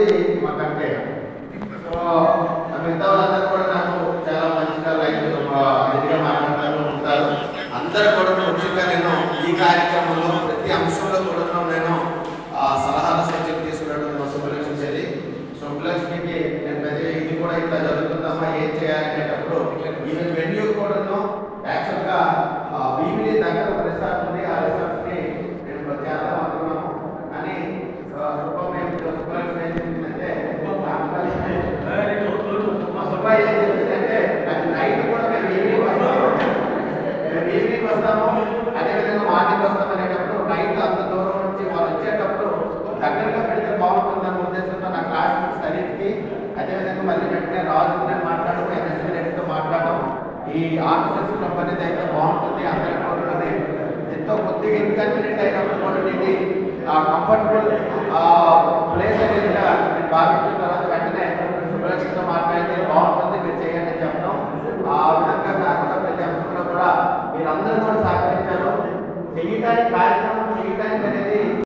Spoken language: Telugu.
ఉన్నది మా కంటయ్య. సో మిగతా వాళ్ళందరూ కూడా నాకు చాలా మంచిగా అదిగా మాట్లాడుతూ ఉంటారు. అందరూ కూడా ముఖ్యంగా నేను ఈ కార్యక్రమంలో ప్రతి అంశంలో కూడా నేను సలహాలు సూచనలు తీసుకురావడం శుభలక్ష్మి. శుభలక్ష్మికి ఇది కూడా ఇట్లా జరుగుతుందమ్మా ఏం చేయాలనేటప్పుడు ఈవెన్ వెన్యూ కూడాను యాక్చువల్గా భీమిలి దగ్గర ఒక రిసార్ట్ ఉంది. ఆ రిసార్ట్ని నేను చేద్దాం అనుకున్నాము. కానీ శుభలక్ష్మి ఏం చెప్పిందంటే సుబ్బాయి ఏం చెప్పిందంటే అది నైట్ కూడా మేము ఈవినింగ్ వస్తాము, అదేవిధంగా మార్నింగ్ వస్తాం అనేటప్పుడు నైట్ అంత దూరం నుంచి వాళ్ళు వచ్చేటప్పుడు దగ్గరగా పెడితే బాగుంటుందన్న ఉద్దేశంతో నా క్లాస్మేట్ సరీఫ్కి, అదేవిధంగా మళ్ళీ వెంటనే రాజుతో నేను మాట్లాడడం, ఎన్ఎస్సీ రెడ్డితో మాట్లాడడం, ఈ ఆఫీసర్స్ క్లబ్ అనేది అయితే బాగుంటుంది అందరికీ కూడా ఎంతో కొద్దిగా ఇన్కన్వీనియంట్ అయినప్పుడు కూడా ఇది కంఫర్టబుల్ ప్లేస్ అనేది నేను భావించిన తర్వాత వెంటనే శుభలక్ష్మితో మాట్లాడితే బాగుంటుంది, మీరు చేయండి అని చెప్పడం. ఆ విధంగా కాకుండా ప్రతి అంశంలో కూడా మీరందరూ కూడా సహకరించారు. చేయడానికి కార్యక్రమం